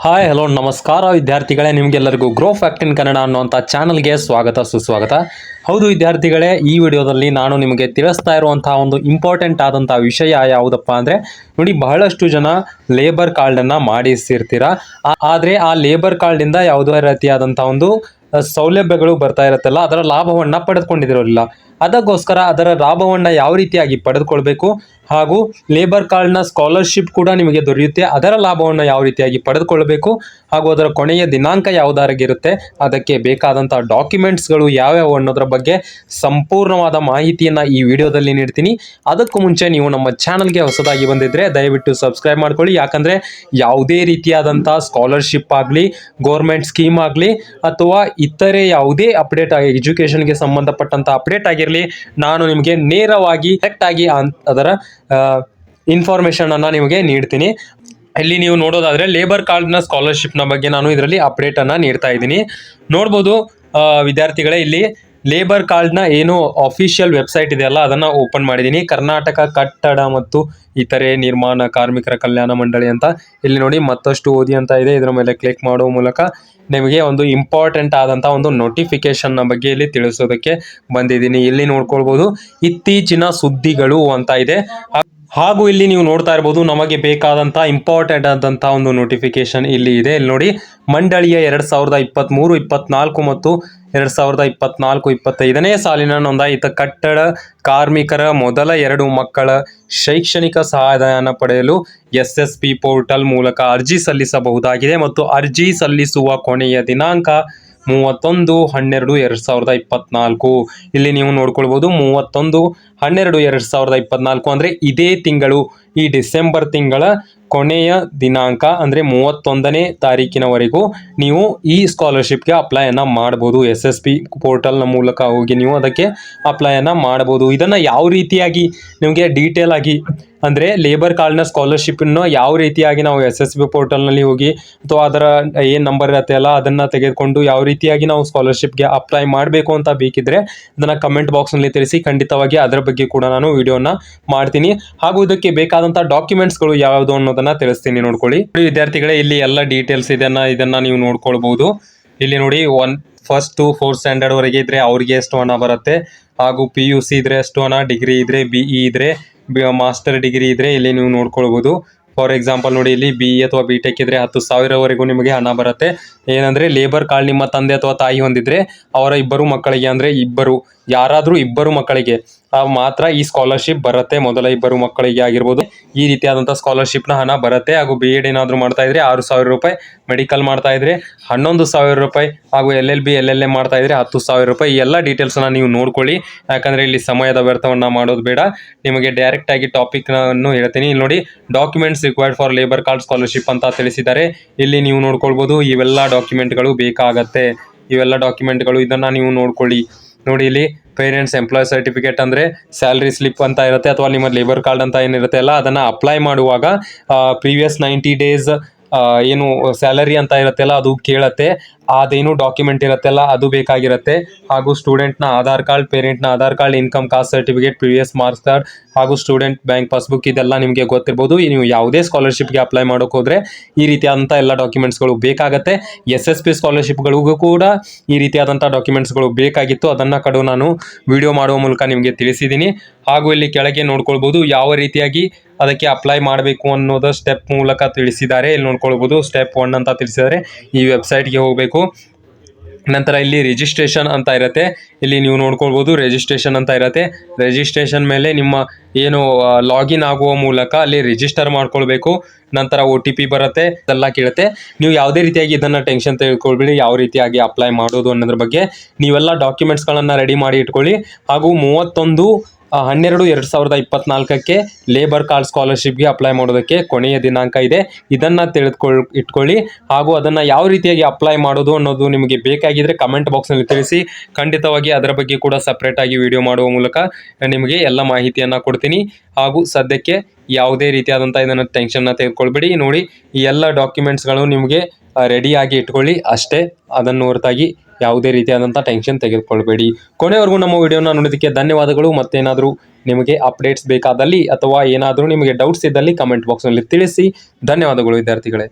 Hi hello ನಮಸ್ಕಾರ ವಿದ್ಯಾರ್ಥಿಗಳೇ, ನಿಮಗೆಲ್ಲರಿಗೂ ಗ್ರೋ ಫ್ಯಾಕ್ಟ್ ಇನ್ ಕನ್ನಡ ಅನ್ನುವಂಥ ಚಾನಲ್ಗೆ ಸ್ವಾಗತ ಸುಸ್ವಾಗತ. ಹೌದು ವಿದ್ಯಾರ್ಥಿಗಳೇ, ಈ ವಿಡಿಯೋದಲ್ಲಿ ನಾನು ನಿಮಗೆ ತಿಳಿಸ್ತಾ ಇರುವಂತಹ ಒಂದು ಇಂಪಾರ್ಟೆಂಟ್ ಆದಂಥ ವಿಷಯ ಯಾವುದಪ್ಪ ಅಂದರೆ, ನೋಡಿ, ಬಹಳಷ್ಟು ಜನ ಲೇಬರ್ ಕಾರ್ಡನ್ನು ಮಾಡಿಸಿರ್ತೀರ. ಆದರೆ ಆ ಲೇಬರ್ ಕಾರ್ಡಿಂದ ಯಾವುದೇ ರೀತಿಯಾದಂಥ ಒಂದು ಸೌಲಭ್ಯಗಳು ಬರ್ತಾ ಇರುತ್ತಲ್ಲ, ಅದರ ಲಾಭವನ್ನು ಪಡೆದುಕೊಂಡಿರೋಲ್ಲ. ಅದಕ್ಕೋಸ್ಕರ ಅದರ ಲಾಭವನ್ನು ಯಾವ ರೀತಿಯಾಗಿ ಪಡೆದುಕೊಳ್ಬೇಕು, ಹಾಗೂ ಲೇಬರ್ ಕಾರ್ಡ್ನ ಸ್ಕಾಲರ್ಶಿಪ್ ಕೂಡ ನಿಮಗೆ ದೊರೆಯುತ್ತೆ, ಅದರ ಲಾಭವನ್ನು ಯಾವ ರೀತಿಯಾಗಿ ಪಡೆದುಕೊಳ್ಳಬೇಕು, ಹಾಗೂ ಅದರ ಕೊನೆಯ ದಿನಾಂಕ ಯಾವುದಾಗಿರುತ್ತೆ, ಅದಕ್ಕೆ ಬೇಕಾದಂಥ ಡಾಕ್ಯುಮೆಂಟ್ಸ್ಗಳು ಯಾವ್ಯಾವು ಅನ್ನೋದ್ರ ಬಗ್ಗೆ ಸಂಪೂರ್ಣವಾದ ಮಾಹಿತಿಯನ್ನು ಈ ವಿಡಿಯೋದಲ್ಲಿ ನೀಡ್ತೀನಿ. ಅದಕ್ಕೂ ಮುಂಚೆ ನೀವು ನಮ್ಮ ಚಾನಲ್ಗೆ ಹೊಸದಾಗಿ ಬಂದಿದ್ದರೆ ದಯವಿಟ್ಟು ಸಬ್ಸ್ಕ್ರೈಬ್ ಮಾಡ್ಕೊಳ್ಳಿ. ಯಾಕಂದರೆ ಯಾವುದೇ ರೀತಿಯಾದಂಥ ಸ್ಕಾಲರ್ಶಿಪ್ ಆಗಲಿ, ಗೋರ್ಮೆಂಟ್ ಸ್ಕೀಮ್ ಆಗಲಿ, ಅಥವಾ ಇತರೆ ಯಾವುದೇ ಅಪ್ಡೇಟ್ ಆಗಿ ಎಜುಕೇಷನ್ಗೆ ಸಂಬಂಧಪಟ್ಟಂಥ ಅಪ್ಡೇಟ್ ಆಗಿರಲಿ, ನಾನು ನಿಮಗೆ ನೇರವಾಗಿ ಡೈರೆಕ್ಟಾಗಿ ಅದರ ಇನ್ಫಾರ್ಮೇಷನ್ ಅನ್ನು ನಿಮಗೆ ನೀಡ್ತೀನಿ. ಇಲ್ಲಿ ನೀವು ನೋಡೋದಾದರೆ ಲೇಬರ್ ಕಾರ್ಡ್ನ ಸ್ಕಾಲರ್ಶಿಪ್ನ ಬಗ್ಗೆ ನಾನು ಇದರಲ್ಲಿ ಅಪ್ಡೇಟನ್ನು ನೀಡ್ತಾ ಇದ್ದೀನಿ. ನೋಡ್ಬೋದು ವಿದ್ಯಾರ್ಥಿಗಳೇ, ಇಲ್ಲಿ ಲೇಬರ್ ಕಾರ್ಡ್ನ ಏನು ಅಫಿಷಿಯಲ್ ವೆಬ್ಸೈಟ್ ಇದೆಯಲ್ಲ, ಅದನ್ನು ಓಪನ್ ಮಾಡಿದ್ದೀನಿ. ಕರ್ನಾಟಕ ಕಟ್ಟಡ ಮತ್ತು ಇತರೆ ನಿರ್ಮಾಣ ಕಾರ್ಮಿಕರ ಕಲ್ಯಾಣ ಮಂಡಳಿ ಅಂತ ಇಲ್ಲಿ ನೋಡಿ, ಮತ್ತಷ್ಟು ಓದಿ ಅಂತ ಇದೆ. ಇದರ ಮೇಲೆ ಕ್ಲಿಕ್ ಮಾಡುವ ಮೂಲಕ ನಿಮಗೆ ಒಂದು ಇಂಪಾರ್ಟೆಂಟ್ ಆದಂಥ ಒಂದು ನೋಟಿಫಿಕೇಶನ್ನ ಬಗ್ಗೆ ಇಲ್ಲಿ ತಿಳಿಸೋದಕ್ಕೆ ಬಂದಿದ್ದೀನಿ. ಇಲ್ಲಿ ನೋಡ್ಕೊಳ್ಬೋದು, ಇತ್ತೀಚಿನ ಸುದ್ದಿಗಳು ಅಂತ ಇದೆ. ಹಾಗೂ ಇಲ್ಲಿ ನೀವು ನೋಡ್ತಾ ಇರ್ಬೋದು, ನಮಗೆ ಬೇಕಾದಂಥ ಇಂಪಾರ್ಟೆಂಟ್ ಆದಂಥ ಒಂದು ನೋಟಿಫಿಕೇಶನ್ ಇಲ್ಲಿ ಇದೆ. ಇಲ್ಲಿ ನೋಡಿ, ಮಂಡಳಿಯ 2023-24 ಮತ್ತು 2024-25ನೇ ಸಾಲಿನ ನೋಂದಾಯಿತ ಕಟ್ಟಡ ಕಾರ್ಮಿಕರ ಮೊದಲ 2 ಮಕ್ಕಳ ಶೈಕ್ಷಣಿಕ ಸಹಾಯಧನ ಪಡೆಯಲು SSP ಪೋರ್ಟಲ್ ಮೂಲಕ ಅರ್ಜಿ ಸಲ್ಲಿಸಬಹುದಾಗಿದೆ ಮತ್ತು ಅರ್ಜಿ ಸಲ್ಲಿಸುವ ಕೊನೆಯ ದಿನಾಂಕ 31/12/2024. ಇಲ್ಲಿ ನೀವು ನೋಡ್ಕೊಳ್ಬೋದು, 31/12/2024 ಅಂದರೆ ಇದೇ ತಿಂಗಳು, ಈ ಡಿಸೆಂಬರ್ ತಿಂಗಳ ಕೊನೆಯ ದಿನಾಂಕ ಅಂದರೆ 31ನೇ ತಾರೀಕಿನವರೆಗೂ ನೀವು ಈ ಸ್ಕಾಲರ್ಶಿಪ್ಗೆ ಅಪ್ಲೈಯನ್ನು ಮಾಡ್ಬೋದು. SSP ಪೋರ್ಟಲ್ನ ಮೂಲಕ ಹೋಗಿ ನೀವು ಅದಕ್ಕೆ ಅಪ್ಲೈಯನ್ನು ಮಾಡ್ಬೋದು. ಇದನ್ನು ಯಾವ ರೀತಿಯಾಗಿ ನಿಮಗೆ ಡೀಟೇಲ್ ಆಗಿ ಅಂದರೆ ಲೇಬರ್ ಕಾರ್ಡ್ನ ಸ್ಕಾಲರ್ಶಿಪ್ಪನ್ನು ಯಾವ ರೀತಿಯಾಗಿ ನಾವು SSP ಪೋರ್ಟಲ್ನಲ್ಲಿ ಹೋಗಿ, ಅಥವಾ ಅದರ ಏನು ನಂಬರ್ ಇರುತ್ತೆ ಅಲ್ಲ, ಅದನ್ನು ತೆಗೆದುಕೊಂಡು ಯಾವ ರೀತಿಯಾಗಿ ನಾವು ಸ್ಕಾಲರ್ಶಿಪ್ಗೆ ಅಪ್ಲೈ ಮಾಡಬೇಕು ಅಂತ ಬೇಕಿದ್ರೆ ಅದನ್ನು ಕಮೆಂಟ್ ಬಾಕ್ಸ್ನಲ್ಲಿ ತಿಳಿಸಿ. ಖಂಡಿತವಾಗಿ ಅದರ ಬಗ್ಗೆ ಕೂಡ ನಾನು ವಿಡಿಯೋನ ಮಾಡ್ತೀನಿ. ಹಾಗೂ ಇದಕ್ಕೆ ಬೇಕಾದಂಥ ಡಾಕ್ಯುಮೆಂಟ್ಸ್ಗಳು ಯಾವುದು ಅನ್ನೋದನ್ನು ತಿಳಿಸ್ತೀನಿ. ನೋಡ್ಕೊಳ್ಳಿ ವಿದ್ಯಾರ್ಥಿಗಳೇ, ಇಲ್ಲಿ ಎಲ್ಲ ಡೀಟೇಲ್ಸ್ ಇದನ್ನು ನೀವು ನೋಡ್ಕೊಳ್ಬೋದು. ಇಲ್ಲಿ ನೋಡಿ, 1st to 4th ಸ್ಟ್ಯಾಂಡರ್ಡ್ವರೆಗೆ ಇದ್ದರೆ ಅವ್ರಿಗೆ ಎಷ್ಟು ಹಣ ಬರುತ್ತೆ, ಹಾಗೂ PUC ಇದ್ದರೆ ಎಷ್ಟು ಹಣ, ಡಿಗ್ರಿ ಇದ್ದರೆ, BE ಇದ್ದರೆ, ಮಾಸ್ಟರ್ ಡಿಗ್ರಿ ಇದ್ದರೆ ಇಲ್ಲಿ ನೀವು ನೋಡ್ಕೊಳ್ಬೋದು. ಫಾರ್ ಎಕ್ಸಾಂಪಲ್ ನೋಡಿ, ಇಲ್ಲಿ BE ಅಥವಾ BTech ಇದ್ದರೆ 10,000ವರೆಗೂ ನಿಮಗೆ ಹಣ ಬರುತ್ತೆ. ಏನಂದರೆ ಲೇಬರ್ ಕಾರ್ಡ್ ನಿಮ್ಮ ತಂದೆ ಅಥವಾ ತಾಯಿ ಹೊಂದಿದ್ರೆ ಅವರ 2 ಮಕ್ಕಳಿಗೆ, ಅಂದರೆ ಯಾರಾದರೂ 2 ಮಕ್ಕಳಿಗೆ ಮಾತ್ರ ಈ ಸ್ಕಾಲರ್ಶಿಪ್ ಬರುತ್ತೆ. ಮೊದಲ 2 ಮಕ್ಕಳಿಗೆ ಆಗಿರ್ಬೋದು ಈ ರೀತಿಯಾದಂಥ ಸ್ಕಾಲರ್ಶಿಪ್ನ ಹಣ ಬರುತ್ತೆ. ಹಾಗೂ B.Ed ಏನಾದರೂ ಮಾಡ್ತಾ ಇದ್ರೆ 6,000 ರೂಪಾಯಿ, ಮೆಡಿಕಲ್ ಮಾಡ್ತಾ ಇದ್ರೆ 11,000 ರೂಪಾಯಿ, ಹಾಗೂ LLB LLM ಮಾಡ್ತಾ ಇದ್ರೆ 10,000 ರೂಪಾಯಿ. ಈ ಎಲ್ಲ ಡೀಟೇಲ್ಸನ್ನು ನೀವು ನೋಡ್ಕೊಳ್ಳಿ. ಯಾಕಂದರೆ ಇಲ್ಲಿ ಸಮಯದ ವ್ಯರ್ಥವನ್ನು ಮಾಡೋದು ಬೇಡ, ನಿಮಗೆ ಡೈರೆಕ್ಟಾಗಿ ಟಾಪಿಕ್ನನ್ನು ಹೇಳ್ತೀನಿ. ಇಲ್ಲಿ ನೋಡಿ, documents required for labour card scholarship ಅಂತ ತಿಳಿಸಿದ್ದಾರೆ. ಇಲ್ಲಿ ನೀವು ನೋಡ್ಕೊಳ್ಬೋದು, ಇವೆಲ್ಲ ಡಾಕ್ಯುಮೆಂಟ್ಗಳು ಬೇಕಾಗತ್ತೆ. ಇವೆಲ್ಲ ಡಾಕ್ಯುಮೆಂಟ್ಗಳು, ಇದನ್ನು ನೀವು ನೋಡ್ಕೊಳ್ಳಿ. ನೋಡಿ, ಇಲ್ಲಿ ಪೇರೆಂಟ್ಸ್ ಎಂಪ್ಲಾಯ್ ಸರ್ಟಿಫಿಕೇಟ್ ಅಂದರೆ ಸ್ಯಾಲ್ರಿ ಸ್ಲಿಪ್ ಅಂತ ಇರುತ್ತೆ, ಅಥವಾ ನಿಮ್ಮ ಲೇಬರ್ ಕಾರ್ಡ್ ಅಂತ ಏನಿರುತ್ತೆ ಅಲ್ಲ, ಅದನ್ನು ಅಪ್ಲೈ ಮಾಡುವಾಗ ಪ್ರೀವಿಯಸ್ 90 ಡೇಸ್ ಏನು ಸ್ಯಾಲರಿ ಅಂತ ಇರುತ್ತಲ್ಲ ಅದು ಕೇಳುತ್ತೆ. ಅದೇನು ಡಾಕ್ಯುಮೆಂಟ್ ಇರುತ್ತಲ್ಲ ಅದು ಬೇಕಾಗಿರುತ್ತೆ. ಹಾಗೂ ಸ್ಟೂಡೆಂಟ್ನ ಆಧಾರ್ ಕಾರ್ಡ್, ಪೇರೆಂಟ್ನ Aadhaar card, income caste certificate, previous marks card, ಹಾಗೂ ಸ್ಟೂಡೆಂಟ್ ಬ್ಯಾಂಕ್ ಪಾಸ್ಬುಕ್, ಇದೆಲ್ಲ ನಿಮಗೆ ಗೊತ್ತಿರ್ಬೋದು. ನೀವು ಯಾವುದೇ ಸ್ಕಾಲರ್ಶಿಪ್ಗೆ ಅಪ್ಲೈ ಮಾಡೋಕೆ ಹೋದರೆ ಈ ರೀತಿಯಾದಂಥ ಎಲ್ಲ ಡಾಕ್ಯುಮೆಂಟ್ಸ್ಗಳು ಬೇಕಾಗುತ್ತೆ. SSP ಸ್ಕಾಲರ್ಶಿಪ್ಗಳಿಗೂ ಕೂಡ ಈ ರೀತಿಯಾದಂಥ ಡಾಕ್ಯುಮೆಂಟ್ಸ್ಗಳು ಬೇಕಾಗಿತ್ತು. ಅದನ್ನು ಕಡೆ ನಾನು ವಿಡಿಯೋ ಮಾಡುವ ಮೂಲಕ ನಿಮಗೆ ತಿಳಿಸಿದ್ದೀನಿ. ಹಾಗೂ ಇಲ್ಲಿ ಕೆಳಗೆ ನೋಡ್ಕೊಳ್ಬೋದು, ಯಾವ ರೀತಿಯಾಗಿ ಅದಕ್ಕೆ ಅಪ್ಲೈ ಮಾಡಬೇಕು ಅನ್ನೋದು ಸ್ಟೆಪ್ ಮೂಲಕ ತಿಳಿಸಿದ್ದಾರೆ. ಇಲ್ಲಿ ನೋಡ್ಕೊಳ್ಬೋದು, ಸ್ಟೆಪ್ 1 ಅಂತ ತಿಳಿಸಿದ್ದಾರೆ. ಈ ವೆಬ್ಸೈಟ್ಗೆ ಹೋಗಬೇಕು. ನಂತರ ಇಲ್ಲಿ ರಿಜಿಸ್ಟ್ರೇಷನ್ ಅಂತ ಇರುತ್ತೆ. ಇಲ್ಲಿ ನೀವು ನೋಡ್ಕೊಳ್ಬೋದು, ರಿಜಿಸ್ಟ್ರೇಷನ್ ಅಂತ ಇರುತ್ತೆ. ರಿಜಿಸ್ಟ್ರೇಷನ್ ಮೇಲೆ ನಿಮ್ಮ ಏನು ಲಾಗಿನ್ ಆಗುವ ಮೂಲಕ ಅಲ್ಲಿ ರಿಜಿಸ್ಟರ್ ಮಾಡ್ಕೊಳ್ಬೇಕು. ನಂತರ OTP ಬರುತ್ತೆ, ಅದೆಲ್ಲ ಕೇಳುತ್ತೆ. ನೀವು ಯಾವುದೇ ರೀತಿಯಾಗಿ ಇದನ್ನು ಟೆನ್ಷನ್ ತೆಗೆದುಕೊಳ್ಬೇಡಿ, ಯಾವ ರೀತಿಯಾಗಿ ಅಪ್ಲೈ ಮಾಡೋದು ಅನ್ನೋದ್ರ ಬಗ್ಗೆ. ನೀವೆಲ್ಲ ಡಾಕ್ಯುಮೆಂಟ್ಸ್ಗಳನ್ನು ರೆಡಿ ಮಾಡಿ ಇಟ್ಕೊಳ್ಳಿ. ಹಾಗೂ 31/12/2024 ಲೇಬರ್ ಕಾರ್ಡ್ ಸ್ಕಾಲರ್ಶಿಪ್ಗೆ ಅಪ್ಲೈ ಮಾಡೋದಕ್ಕೆ ಕೊನೆಯ ದಿನಾಂಕ ಇದೆ. ಇದನ್ನು ಇಟ್ಕೊಳ್ಳಿ. ಹಾಗೂ ಅದನ್ನು ಯಾವ ರೀತಿಯಾಗಿ ಅಪ್ಲೈ ಮಾಡೋದು ಅನ್ನೋದು ನಿಮಗೆ ಬೇಕಾಗಿದ್ದರೆ ಕಮೆಂಟ್ ಬಾಕ್ಸ್ನಲ್ಲಿ ತಿಳಿಸಿ. ಖಂಡಿತವಾಗಿ ಅದರ ಬಗ್ಗೆ ಕೂಡ ಸಪ್ರೇಟಾಗಿ ವಿಡಿಯೋ ಮಾಡುವ ಮೂಲಕ ನಿಮಗೆ ಎಲ್ಲ ಮಾಹಿತಿಯನ್ನು ಕೊಡ್ತೀನಿ. ಹಾಗೂ ಸದ್ಯಕ್ಕೆ ಯಾವುದೇ ರೀತಿಯಾದಂಥ ಇದನ್ನು ಟೆನ್ಷನ್ನ ತೆಗೆದುಕೊಳ್ಬೇಡಿ. ನೋಡಿ, ಈ ಎಲ್ಲ ಡಾಕ್ಯುಮೆಂಟ್ಸ್ಗಳು ನಿಮಗೆ ರೆಡಿಯಾಗಿ ಇಟ್ಕೊಳ್ಳಿ ಅಷ್ಟೇ. ಅದನ್ನು ಹೊರತಾಗಿ ಯಾವುದೇ ರೀತಿಯಾದಂಥ ಟೆನ್ಷನ್ ತೆಗೆದುಕೊಳ್ಬೇಡಿ. ಕೊನೆವರೆಗೂ ನಮ್ಮ ವಿಡಿಯೋನ ನೋಡೋದಕ್ಕೆ ಧನ್ಯವಾದಗಳು. ಮತ್ತೇನಾದರೂ ನಿಮಗೆ ಅಪ್ಡೇಟ್ಸ್ ಬೇಕಾದಲ್ಲಿ ಅಥವಾ ಏನಾದರೂ ನಿಮಗೆ ಡೌಟ್ಸ್ ಇದ್ದಲ್ಲಿ ಕಮೆಂಟ್ ಬಾಕ್ಸ್ನಲ್ಲಿ ತಿಳಿಸಿ. ಧನ್ಯವಾದಗಳು ವಿದ್ಯಾರ್ಥಿಗಳೇ.